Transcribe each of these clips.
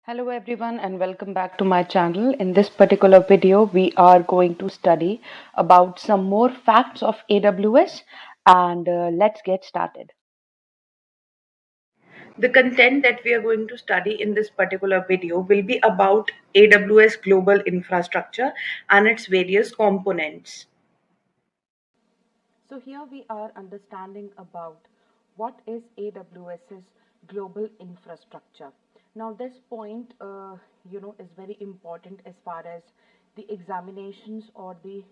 Hello everyone and welcome back to my channel. In this particular video, we are going to study about some more facts of AWS and let's get started. The content that we are going to study in this particular video will be about AWS global infrastructure and its various components. So here we are understanding about what is AWS's global infrastructure. Now this point, is very important as far as the examinations or the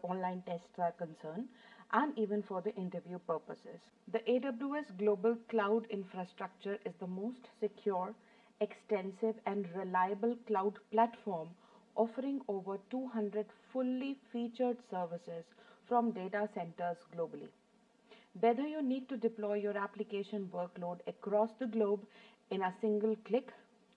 online tests are concerned, and even for the interview purposes. The AWS global cloud infrastructure is the most secure, extensive and reliable cloud platform offering over 200 fully featured services from data centers globally. Whether you need to deploy your application workload across the globe in a single click,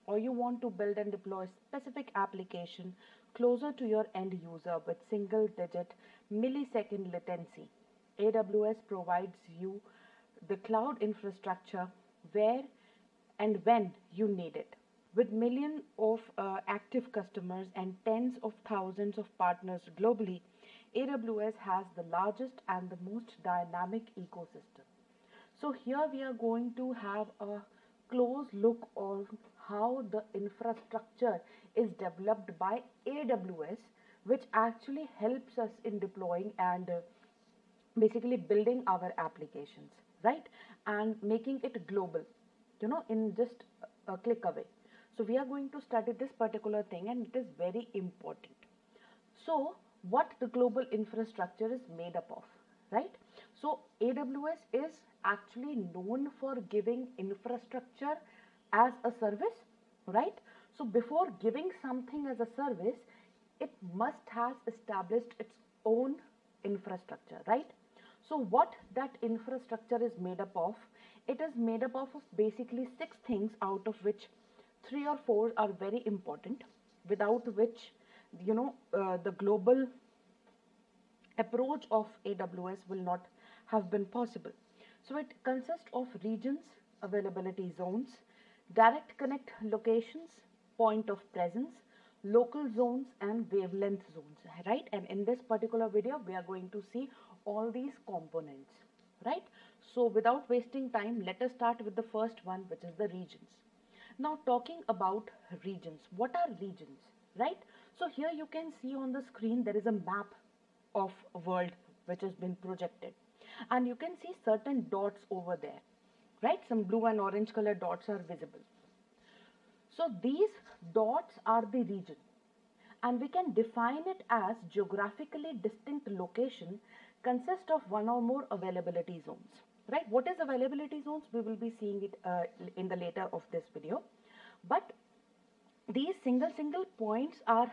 or you want to build and deploy specific application closer to your end user with single digit millisecond latency, AWS provides you the cloud infrastructure where and when you need it. With millions of active customers and tens of thousands of partners globally, AWS has the largest and the most dynamic ecosystem. So here we are going to have a close look on how the infrastructure is developed by AWS, which actually helps us in deploying and basically building our applications, right? And making it global, in just a click away. So we are going to study this particular thing and it is very important. So what the global infrastructure is made up of, right? So AWS is actually known for giving infrastructure as a service, right? So before giving something as a service, it must have established its own infrastructure, right? So what that infrastructure is made up of, it is made up of basically six things, out of which three or four are very important, without which the global approach of AWS will not have been possible. So it consists of regions, availability zones, direct connect locations, point of presence, local zones and wavelength zones, right? And in this particular video, we are going to see all these components, right? So without wasting time, let us start with the first one, which is the regions. Now talking about regions, what are regions, right? So here you can see on the screen there is a map of a world which has been projected, and you can see certain dots over there, right? Some blue and orange color dots are visible. So these dots are the region, and we can define it as geographically distinct location consist of one or more availability zones, right? What is availability zones? We will be seeing it in the later of this video, but these single points are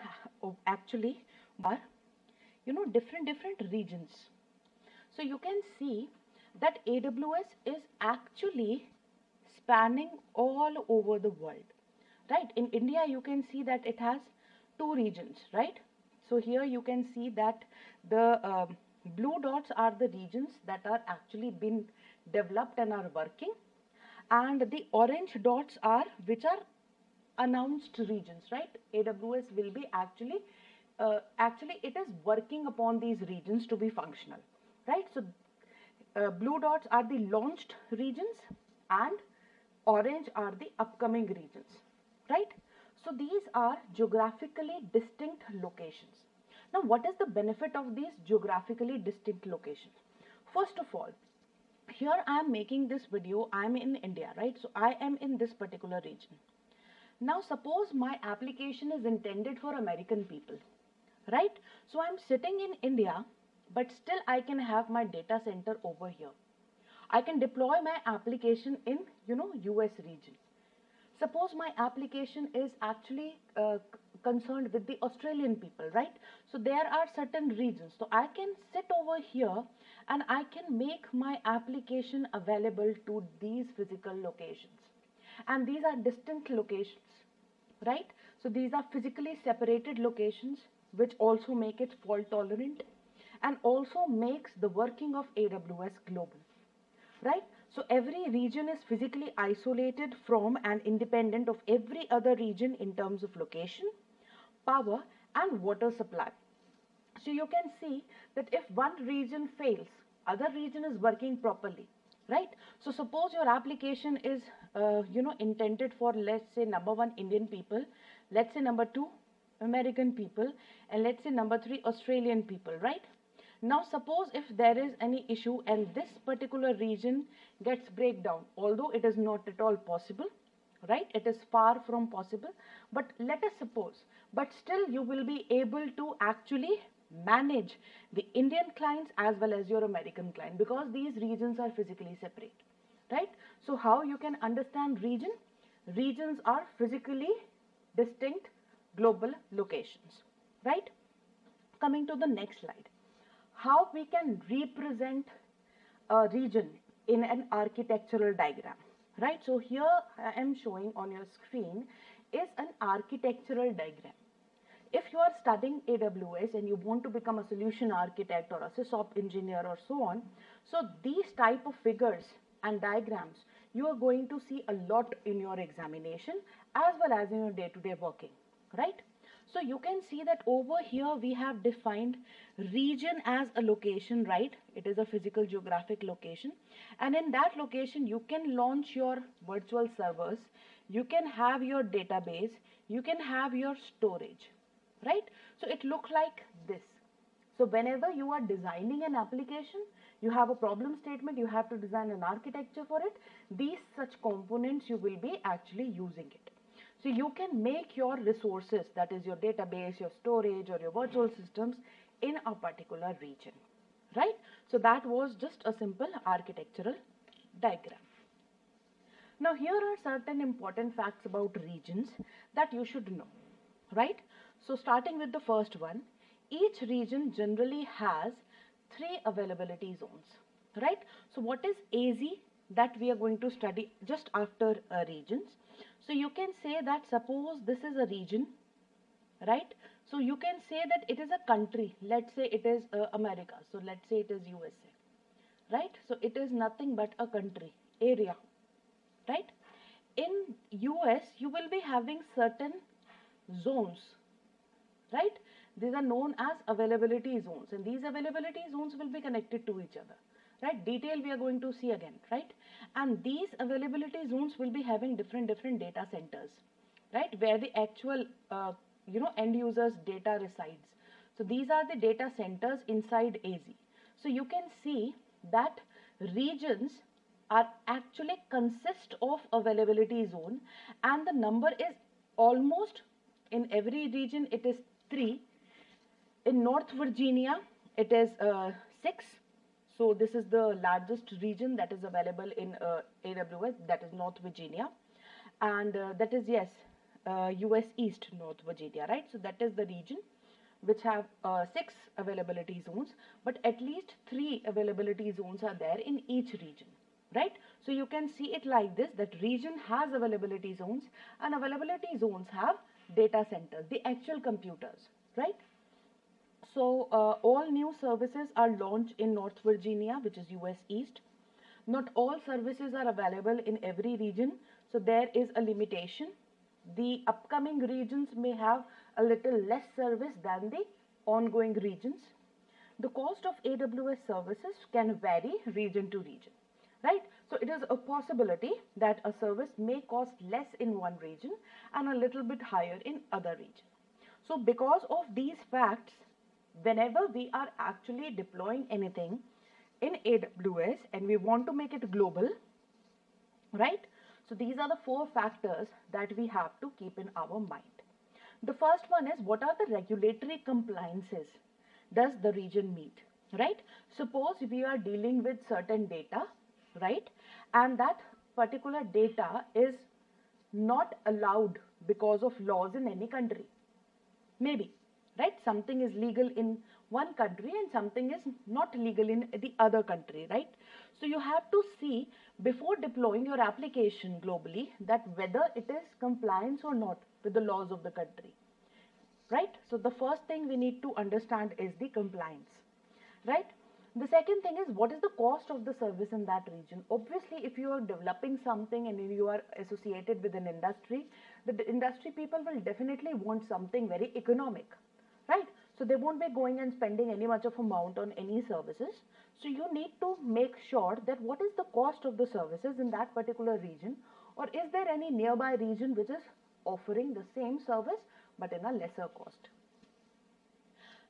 actually are different regions. So you can see that AWS is actually spanning all over the world, right? In India you can see that it has two regions, right? So here you can see that the blue dots are the regions that are actually been developed and are working, and the orange dots are which are announced regions, right? AWS will be actually it is working upon these regions to be functional, right? So blue dots are the launched regions and orange are the upcoming regions, right? So these are geographically distinct locations. Now what is the benefit of these geographically distinct locations? First of all, here I am making this video, I am in India, right? So I am in this particular region. Now suppose my application is intended for American people, right? So I'm sitting in India, but still I can have my data center over here. I can deploy my application in US region. Suppose my application is actually concerned with the Australian people, right? So there are certain regions. So I can sit over here and I can make my application available to these physical locations. And these are distinct locations, right? So these are physically separated locations, which also make it fault tolerant and also makes the working of AWS global. right? So every region is physically isolated from and independent of every other region in terms of location, power, and water supply. So you can see that if one region fails, other region is working properly, right? So suppose your application is, intended for, let's say, number one, Indian people, let's say number two, American people, and let's say number three, Australian people, right? Now suppose if there is any issue and this particular region gets breakdown, although it is not at all possible, right? It is far from possible, but let us suppose, but still you will be able to actually manage the Indian clients as well as your American client, because these regions are physically separate, right? So how you can understand region? Regions are physically distinct global locations, right? Coming to the next slide, how we can represent a region in an architectural diagram, right? So here I am showing on your screen is an architectural diagram. If you are studying AWS and you want to become a solution architect or a SysOps engineer or so on, so these type of figures and diagrams you are going to see a lot in your examination as well as in your day-to-day working, right? So you can see that over here we have defined region as a location, right? It is a physical geographic location, and in that location you can launch your virtual servers, you can have your database, you can have your storage, right? So it looks like this. So whenever you are designing an application, you have a problem statement, you have to design an architecture for it, these such components you will be actually using it. So you can make your resources, that is your database, your storage or your virtual systems, in a particular region, right? So that was just a simple architectural diagram. Now here are certain important facts about regions that you should know, right? So starting with the first one, each region generally has 3 availability zones, right? So what is AZ that we are going to study just after regions? So you can say that suppose this is a region, right? So you can say that it is a country. Let's say it is America. So let's say it is USA, right? So it is nothing but a country, area, right? In US, you will be having certain zones, right? These are known as availability zones, and these availability zones will be connected to each other, right? Detail we are going to see again, right? And these availability zones will be having different data centers, right? Where the actual end users data resides. So these are the data centers inside AZ. So you can see that regions are actually consist of availability zone, and the number is almost in every region it is 3. In North Virginia it is 6. So this is the largest region that is available in AWS, that is North Virginia, and that is, yes, US East North Virginia, right? So that is the region which have 6 availability zones, but at least 3 availability zones are there in each region, right? So you can see it like this, that region has availability zones and availability zones have data centers, the actual computers, right? So all new services are launched in North Virginia, which is US East. Not all services are available in every region, so there is a limitation. The upcoming regions may have a little less service than the ongoing regions. The cost of AWS services can vary region to region, right? So it is a possibility that a service may cost less in one region and a little bit higher in other region. So because of these facts, whenever we are actually deploying anything in AWS and we want to make it global, right? So these are the 4 factors that we have to keep in our mind. The first one is, what are the regulatory compliances does the region meet, right? Suppose we are dealing with certain data, right? And that particular data is not allowed because of laws in any country. Maybe, right? Something is legal in one country and something is not legal in the other country, right? So you have to see before deploying your application globally that whether it is compliance or not with the laws of the country, right? So the first thing we need to understand is the compliance, right? The second thing is, what is the cost of the service in that region? Obviously, if you are developing something and you are associated with an industry, the industry people will definitely want something very economic, right? So they won't be going and spending any much of amount on any services. So you need to make sure that what is the cost of the services in that particular region, or is there any nearby region which is offering the same service but in a lesser cost.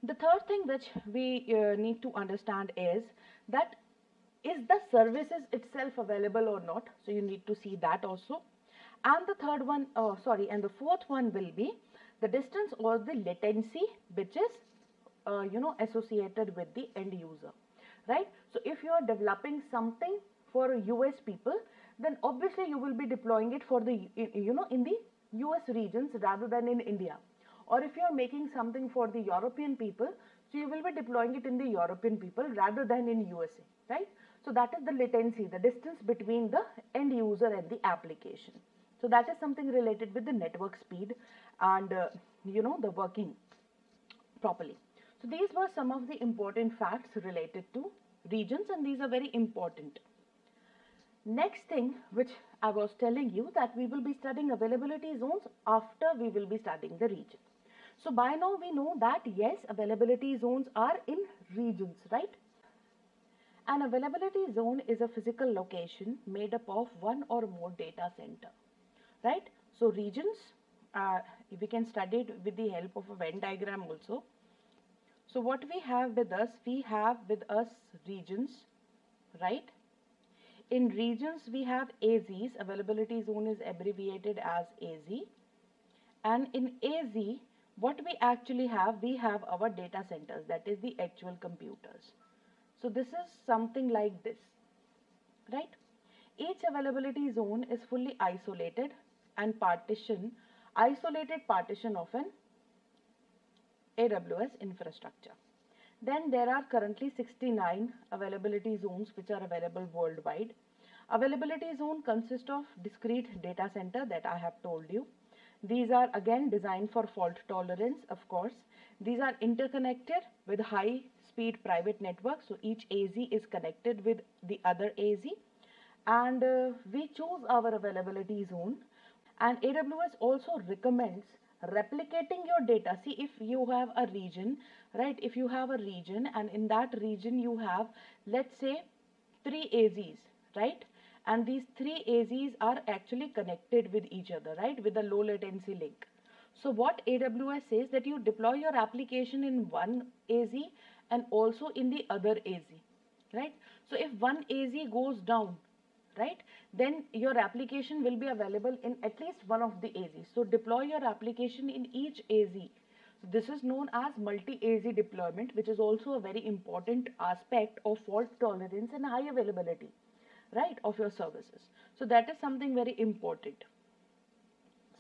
The third thing which we need to understand is that is the services itself available or not. So you need to see that also. And the third one, and the fourth one will be the distance or the latency which is associated with the end user, right? So if you are developing something for US people, then obviously you will be deploying it for the in the US regions rather than in India. Or if you are making something for the European people, so you will be deploying it in the European people rather than in USA, right? So that is the latency, the distance between the end user and the application. So that is something related with the network speed and the working properly. So these were some of the important facts related to regions, and these are very important. Next thing which I was telling you, that we will be studying availability zones after we will be studying the region. So by now we know that yes, availability zones are in regions, right? An availability zone is a physical location made up of one or more data center, right? So regions, we can study it with the help of a Venn diagram also. So what we have with us regions, right? In regions we have AZs, availability zone is abbreviated as AZ, and in AZ what we actually have, we have our data centers, that is the actual computers. So this is something like this, right? Each availability zone is fully isolated and isolated partition of an AWS infrastructure. Then there are currently 69 availability zones which are available worldwide. Availability zone consists of discrete data center that I have told you. These are again designed for fault tolerance, of course. These are interconnected with high speed private network. So each AZ is connected with the other AZ. And we choose our availability zone. And AWS also recommends replicating your data. See, if you have a region, right? If you have a region and in that region you have, let's say, 3 AZs, right? And these 3 AZs are actually connected with each other, right? With a low latency link. So what AWS says, that you deploy your application in one AZ and also in the other AZ, right? So if one AZ goes down, right, then your application will be available in at least one of the AZs. So deploy your application in each AZ. So this is known as multi-AZ deployment, which is also a very important aspect of fault tolerance and high availability, right, of your services. So that is something very important.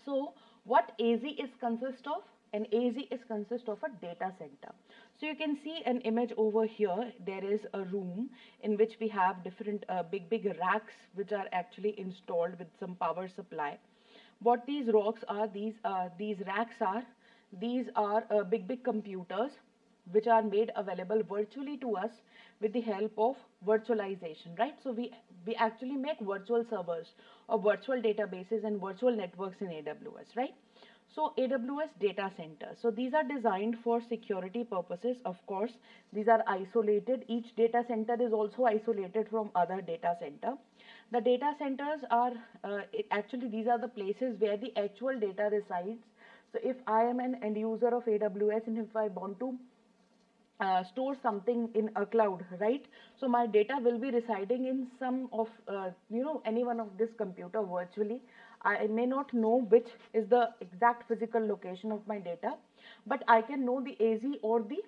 So what AZ is consist of? An AZ is consist of a data center. So you can see an image over here. There is a room in which we have different big racks which are actually installed with some power supply. What these racks are, these are big computers which are made available virtually to us with the help of virtualization, right? So we actually make virtual servers or virtual databases and virtual networks in AWS, right? So AWS data center. So these are designed for security purposes. Of course, these are isolated. Each data center is also isolated from other data center. The data centers are, actually these are the places where the actual data resides. So if I am an end user of AWS and if I want to store something in a cloud, right? So my data will be residing in some of, any one of this computer virtually. I may not know which is the exact physical location of my data, but I can know the AZ or the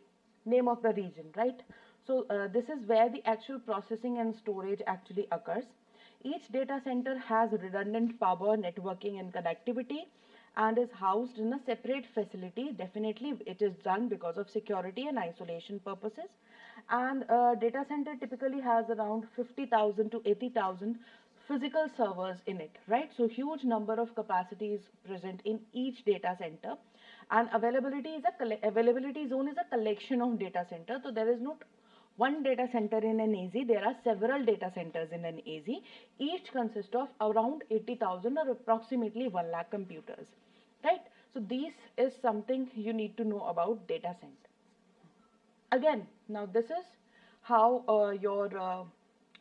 name of the region, right? So this is where the actual processing and storage actually occurs. Each data center has redundant power, networking and connectivity, and is housed in a separate facility. Definitely it is done because of security and isolation purposes. And data center typically has around 50,000 to 80,000 physical servers in it, right? So huge number of capacities present in each data center. And availability zone is a collection of data center. So there is not one data center in an AZ, there are several data centers in an AZ. Each consists of around 80,000 or approximately 1 lakh computers, right? So this is something you need to know about data center. Again, now this is how your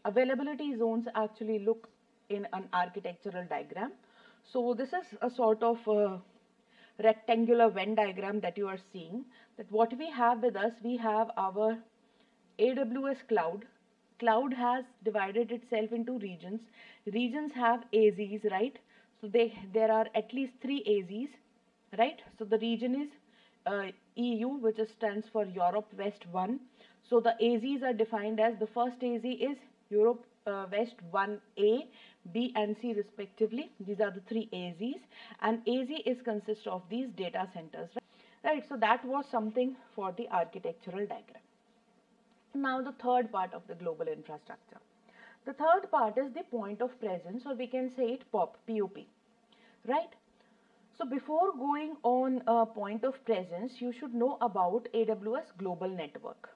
availability zones actually look in an architectural diagram. So this is a sort of rectangular Venn diagram that you are seeing, that what we have with us, we have our AWS cloud. Cloud has divided itself into regions. Regions have AZs, right? So there are at least 3 AZs, right? So the region is EU, which stands for Europe West 1. So the AZs are defined as, the first AZ is Europe West 1A, B and C respectively. These are the 3 AZs, and AZ is consist of these data centers, right? So that was something for the architectural diagram. Now the third part of the global infrastructure. The third part is the point of presence, or we can say it POP, right? So before going on a point of presence, you should know about AWS global network,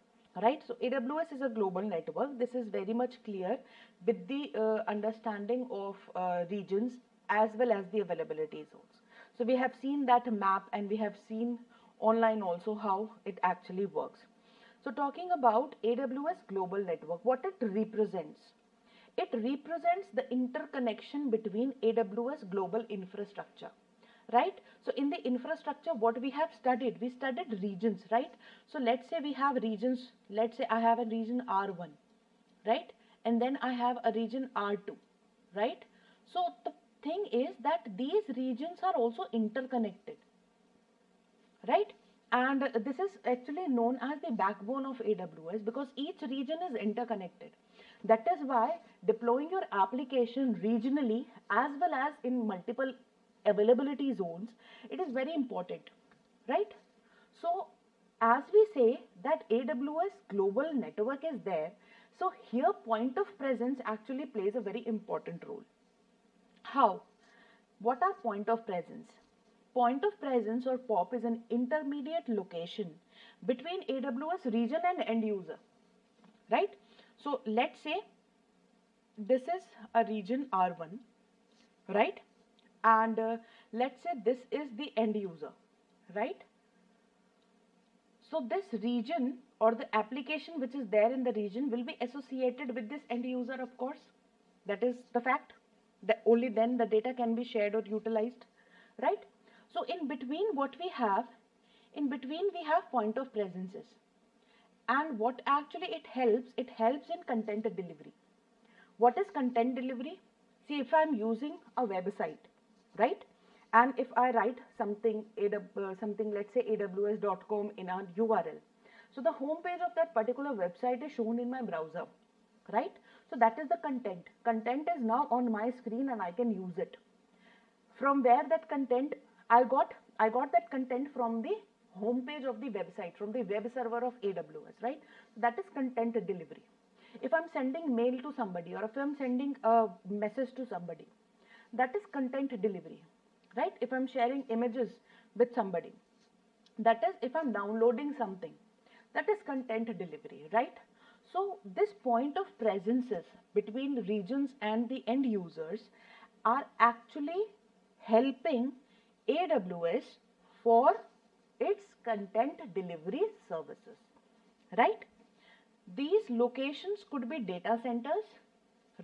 right? So AWS is a global network. This is very much clear with the understanding of regions as well as the availability zones. So we have seen that map, and we have seen online also how it actually works. So talking about AWS global network, what it represents? It represents the interconnection between AWS global infrastructure, right? So in the infrastructure, what we have studied, we studied regions, right? So let's say we have regions, let's say I have a region R1, right? And then I have a region R2, right? So the thing is that these regions are also interconnected, right? And this is actually known as the backbone of AWS, because each region is interconnected. That is why deploying your application regionally as well as in multiple availability zones, it is very important, right? So as we say that AWS global network is there, so here point of presence actually plays a very important role. How? What are point of presence? Point of presence, or POP, is an intermediate location between AWS region and end user, right? So let's say this is a region R1, right? And let's say this is the end user, right? So this region, or the application which is there in the region, will be associated with this end user, of course. That is the fact. That only then the data can be shared or utilized, right? So in between what we have, in between we have point of presences. And what actually it helps in content delivery. What is content delivery? See, if I'm using a website, right? And if I write something, let's say aws.com in a URL. So the home page of that particular website is shown in my browser, right? So that is the content. Content is now on my screen and I can use it. From where that content, I got that content from the home page of the website, from the web server of AWS, right? That is content delivery. If I'm sending mail to somebody, or if I'm sending a message to somebody, that is content delivery, right? If I'm sharing images with somebody, that is, if I'm downloading something, that is content delivery, right? So this point of presences between regions and the end users are actually helping AWS for its content delivery services, right? These locations could be data centers,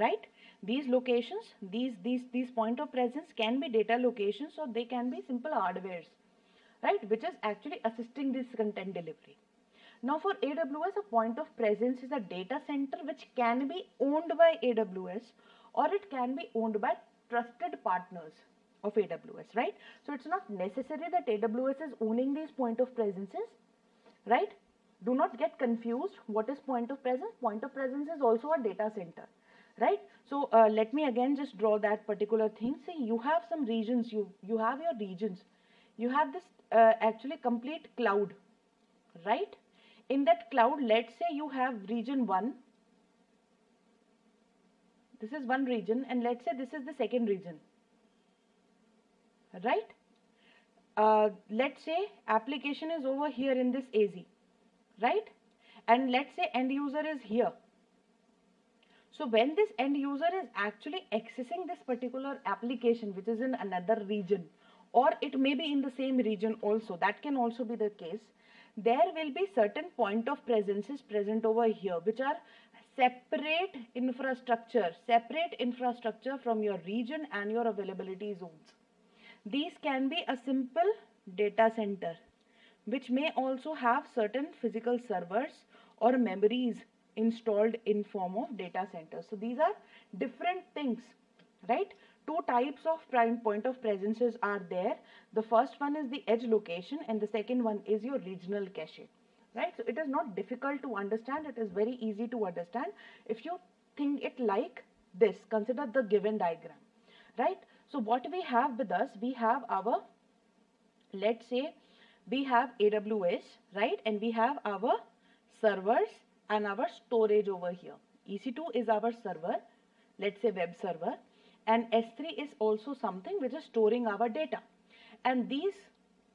right? These locations, these point of presence can be data locations, or they can be simple hardwares, right? Which is actually assisting this content delivery. Now for AWS, a point of presence is a data center which can be owned by AWS, or it can be owned by trusted partners of AWS, right? So it's not necessary that AWS is owning these point of presences, right? Do not get confused. What is point of presence? Point of presence is also a data center, right? So let me again just draw that particular thing. See, you have some regions, you have your regions, you have this actually complete cloud, right? In that cloud, let's say you have region 1, this is one region, and let's say this is the second region, right? Let's say application is over here in this AZ, right? and let's say end user is here. So when this end user is actually accessing this particular application which is in another region, or it may be in the same region also, that can also be the case, there will be certain point of presences present over here which are separate infrastructure from your region and your availability zones. These can be a simple data center which may also have certain physical servers or memories installed in form of data centers. So these are different things, right? Two types of prime point of presences are there. The first one is the edge location and the second one is your regional cache, right? So it is not difficult to understand. It is very easy to understand. If you think it like this, consider the given diagram, right? So what we have with us, we have our, let's say, we have AWS, right? And we have our servers and our storage over here. EC2 is our server, let's say web server, and S3 is also something which is storing our data. And these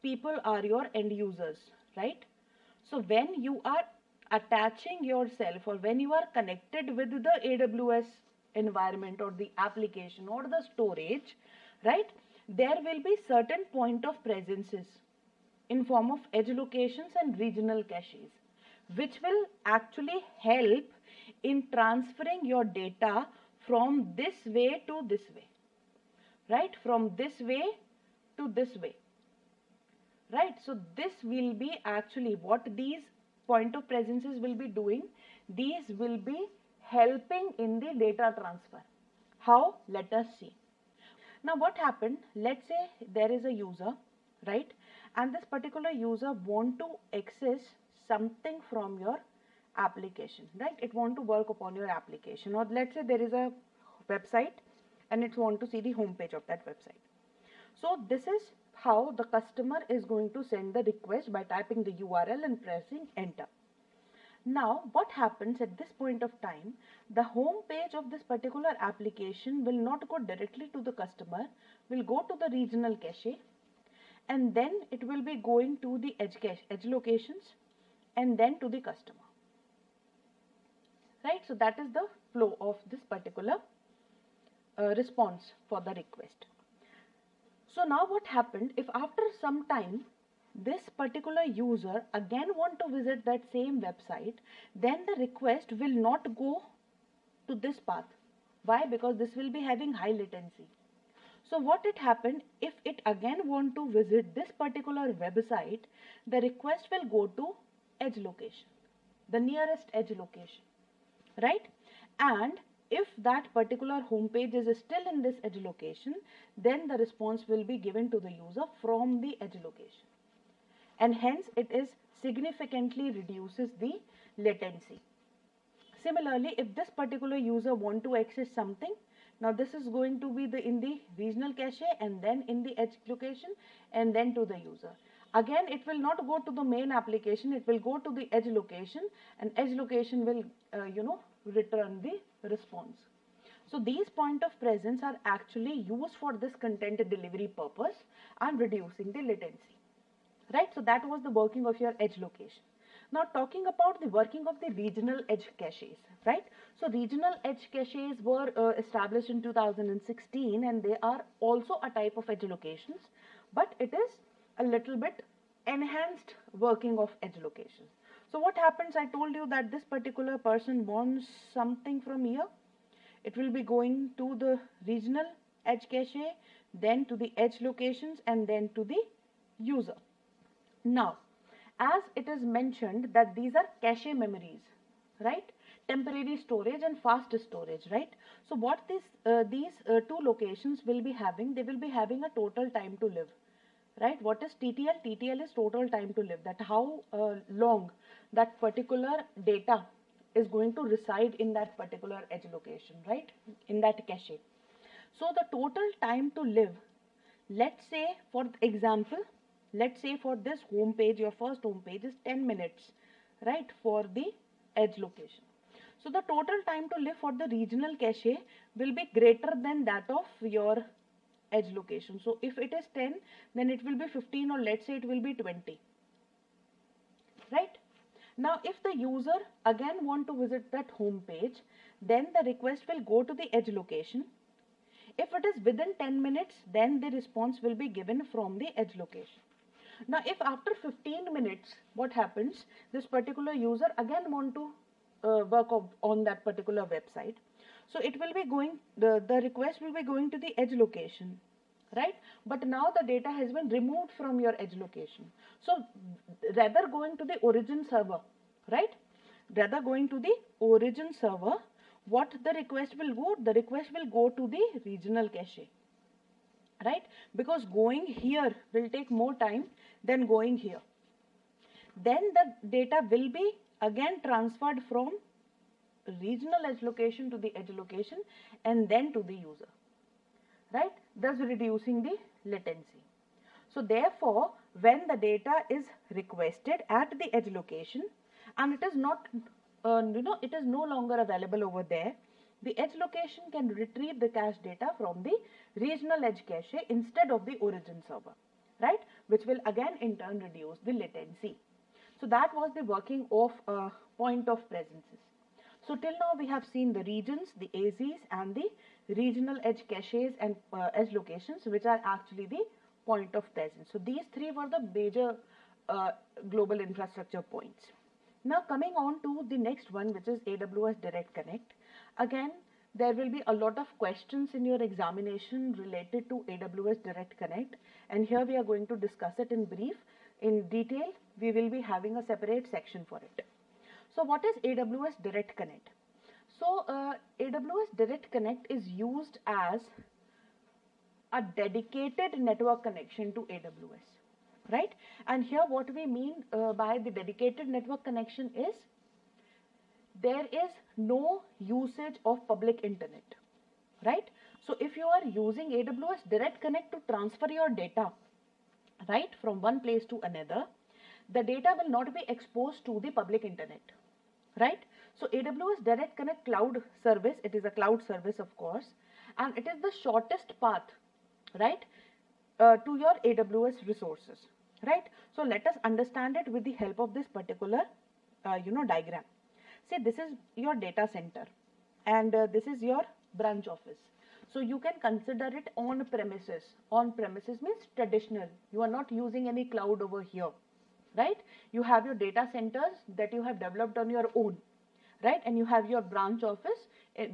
people are your end users, right? So when you are attaching yourself or when you are connected with the AWS environment or the application or the storage, right, there will be certain point of presences in form of edge locations and regional caches, which will actually help in transferring your data from this way to this way, right? From this way to this way, right? So this will be actually what these point of presences will be doing. These will be helping in the data transfer. How? Let us see. Now what happened, let's say there is a user, right, and this particular user want to access something from your application, right? It want to work upon your application, or let's say there is a website and it want to see the home page of that website. So this is how the customer is going to send the request by typing the URL and pressing enter. Now what happens at this point of time, the home page of this particular application will not go directly to the customer, will go to the regional cache, and then it will be going to the edge locations, and then to the customer, right? So that is the flow of this particular response for the request. So now what happened, if after some time this particular user again want to visit that same website, then the request will not go to this path. Why? Because this will be having high latency. So what it happened, if it again want to visit this particular website, the request will go to edge location, the nearest edge location, right? And if that particular home page is still in this edge location, then the response will be given to the user from the edge location, and hence it is significantly reduces the latency. Similarly, if this particular user want to access something, now this is going to be in the regional cache and then in the edge location and then to the user. Again, it will not go to the main application, it will go to the edge location, and edge location will return the response. So these point of presence are actually used for this content delivery purpose and reducing the latency, right? So that was the working of your edge location. Now talking about the working of the regional edge caches, right? So regional edge caches were established in 2016, and they are also a type of edge locations, but it is a little bit enhanced working of edge locations. So what happens, I told you that this particular person wants something from here. It will be going to the regional edge cache, then to the edge locations, and then to the user. Now, as it is mentioned that these are cache memories, right? Temporary storage and fast storage, right? So what these two locations will be having, they will be having a total time to live, right? What is TTL? TTL is total time to live, that how long that particular data is going to reside in that particular edge location, right? In that cache. So the total time to live, let's say for example, let's say for this home page, your first home page is 10 minutes, right, for the edge location. So the total time to live for the regional cache will be greater than that of your edge location. So if it is 10, then it will be 15, or let's say it will be 20, right? Now, if the user again want to visit that home page, then the request will go to the edge location. If it is within 10 minutes, then the response will be given from the edge location. Now, if after 15 minutes, what happens, this particular user again want to work on that particular website. So it will be going, the request will be going to the edge location, right? But now the data has been removed from your edge location. So rather going to the origin server, right? Rather going to the origin server, what the request will go? The request will go to the regional cache, right? Because going here will take more time than going here. Then the data will be again transferred from regional edge location to the edge location and then to the user, right? Thus reducing the latency. So therefore, when the data is requested at the edge location and it is not, it is no longer available over there, the edge location can retrieve the cache data from the regional edge cache instead of the origin server, right? Which will again in turn reduce the latency. So that was the working of point of presences. So till now we have seen the regions, the AZs and the regional edge caches and edge locations, which are actually the point of presence. So these three were the major global infrastructure points. Now coming on to the next one, which is AWS Direct Connect. Again, there will be a lot of questions in your examination related to AWS Direct Connect, and here we are going to discuss it in brief. In detail, we will be having a separate section for it. So what is AWS Direct Connect? So AWS Direct Connect is used as a dedicated network connection to AWS, right? And here what we mean by the dedicated network connection is there is no usage of public internet, right? So if you are using AWS Direct Connect to transfer your data, right, from one place to another, the data will not be exposed to the public internet, right? So AWS Direct Connect cloud service, it is a cloud service of course, and it is the shortest path, right, to your AWS resources, right? So let us understand it with the help of this particular diagram. Say this is your data center and this is your branch office. So you can consider it on premises. On premises means traditional. You are not using any cloud over here, right? You have your data centers that you have developed on your own, right? And you have your branch office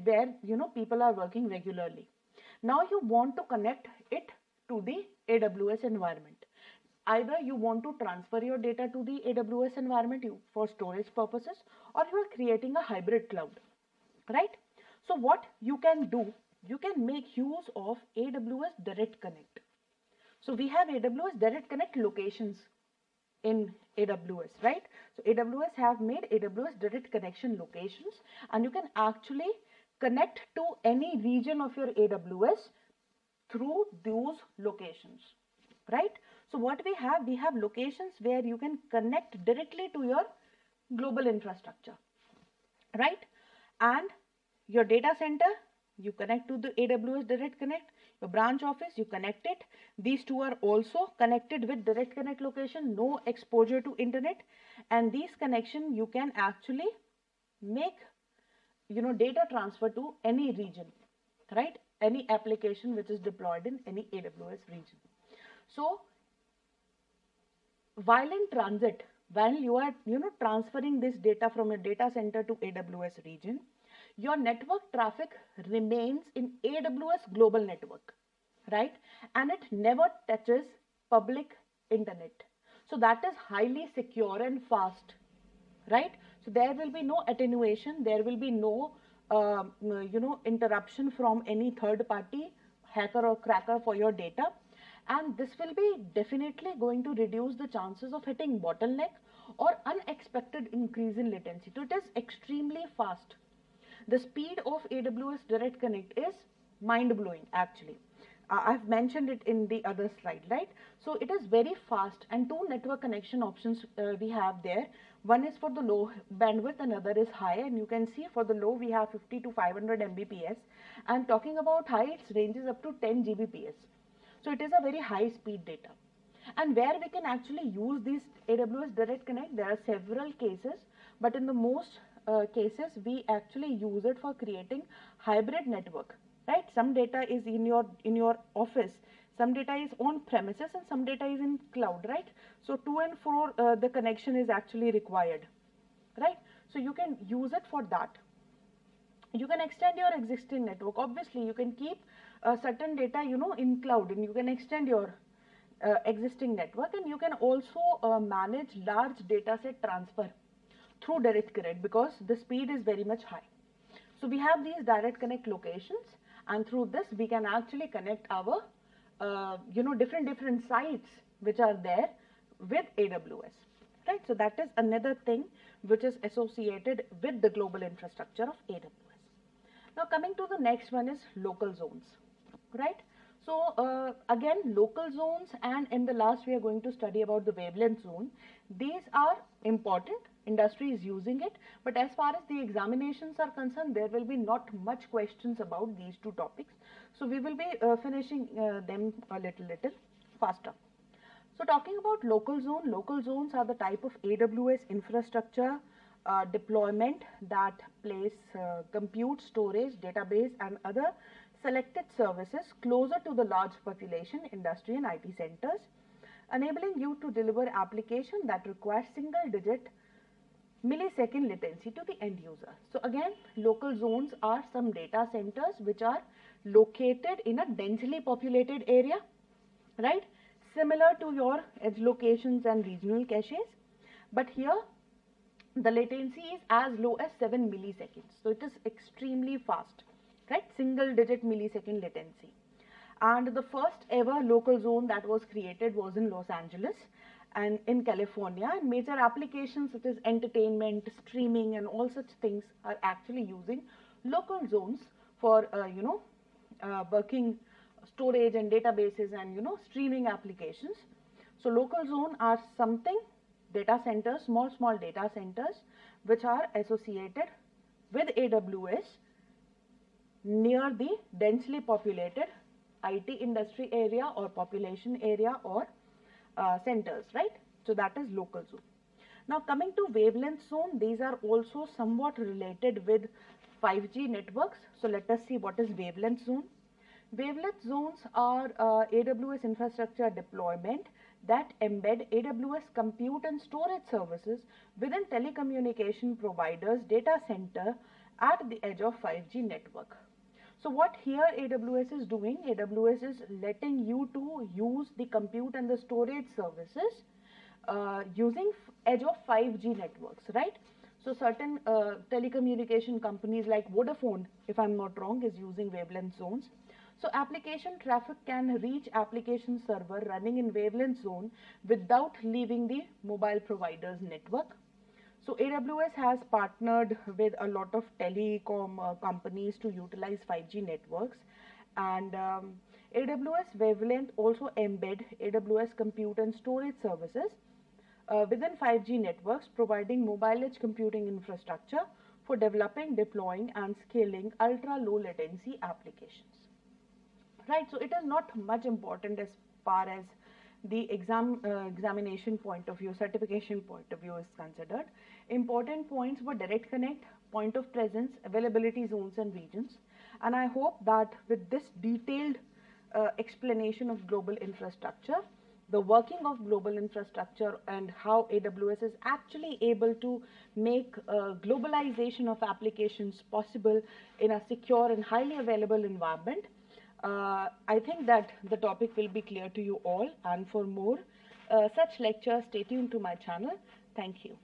where people are working regularly. Now you want to connect it to the AWS environment. Either you want to transfer your data to the AWS environment for storage purposes, or you are creating a hybrid cloud, right? So what you can do, you can make use of AWS Direct Connect. So we have AWS Direct Connect locations in AWS, right? So AWS have made AWS Direct Connection locations, and you can actually connect to any region of your AWS through those locations, right? So what we have locations where you can connect directly to your global infrastructure, right? And your data center, you connect to the AWS Direct Connect. Your branch office, you connect it. These two are also connected with Direct Connect location, no exposure to internet. And these connection, you can actually make, data transfer to any region, right? Any application which is deployed in any AWS region. So while in transit, while you are transferring this data from your data center to AWS region, your network traffic remains in AWS global network, right? And it never touches public internet. So that is highly secure and fast, right? So there will be no attenuation, there will be no interruption from any third party hacker or cracker for your data. And this will be definitely going to reduce the chances of hitting bottleneck or unexpected increase in latency. So it is extremely fast. The speed of AWS Direct Connect is mind-blowing actually. I've mentioned it in the other slide, right? So it is very fast, and two network connection options we have there. One is for the low bandwidth, another is high, and you can see for the low we have 50 to 500 Mbps, and talking about high, it ranges up to 10 Gbps. So it is a very high speed data. And where we can actually use these AWS Direct Connect, there are several cases, but in the most cases we actually use it for creating hybrid network, right? Some data is in your office, some data is on premises, and some data is in cloud, right? So to and fro the connection is actually required, right? So you can use it for that. You can extend your existing network. Obviously you can keep certain data, in cloud, and you can extend your existing network, and you can also manage large data set transfer through direct connect, because the speed is very much high. So we have these direct connect locations, and through this we can actually connect our different sites which are there with AWS, right? So that is another thing which is associated with the global infrastructure of AWS. Now coming to the next one is local zones, right? So again, local zones, and in the last we are going to study about the wavelength zone. These are important, industry is using it, but as far as the examinations are concerned, there will be not much questions about these two topics. So we will be finishing them a little faster. So talking about local zones are the type of AWS infrastructure deployment that place compute, storage, database and other selected services closer to the large population, industry and IT centers, enabling you to deliver application that requires single digit millisecond latency to the end user. So again, local zones are some data centers which are located in a densely populated area, right? Similar to your edge locations and regional caches, but here the latency is as low as 7 milliseconds. So it is extremely fast, right? Single digit millisecond latency. And the first ever local zone that was created was in Los Angeles and in California, and major applications such as entertainment, streaming and all such things are actually using local zones for working storage and databases and streaming applications. So local zone are something, data centers, small data centers which are associated with AWS near the densely populated IT industry area or population area or centers, right? So that is local zone. Now coming to wavelength zone, these are also somewhat related with 5G networks. So let us see what is wavelength zone. Wavelength zones are AWS infrastructure deployment that embed AWS compute and storage services within telecommunication providers' data center at the edge of 5G network. So what here AWS is doing, AWS is letting you to use the compute and the storage services using edge of 5G networks, right? So certain telecommunication companies like Vodafone, if I'm not wrong, is using wavelength zones. So application traffic can reach application server running in wavelength zone without leaving the mobile provider's network. So AWS has partnered with a lot of telecom companies to utilize 5G networks, and AWS wavelength also embed AWS compute and storage services within 5G networks, providing mobile edge computing infrastructure for developing, deploying and scaling ultra low latency applications. Right, so it is not much important as far as the examination point of view, certification point of view is considered. Important points were direct connect, point of presence, availability zones and regions. And I hope that with this detailed explanation of global infrastructure, the working of global infrastructure and how AWS is actually able to make globalization of applications possible in a secure and highly available environment, I think that the topic will be clear to you all, and for more such lectures, stay tuned to my channel. Thank you.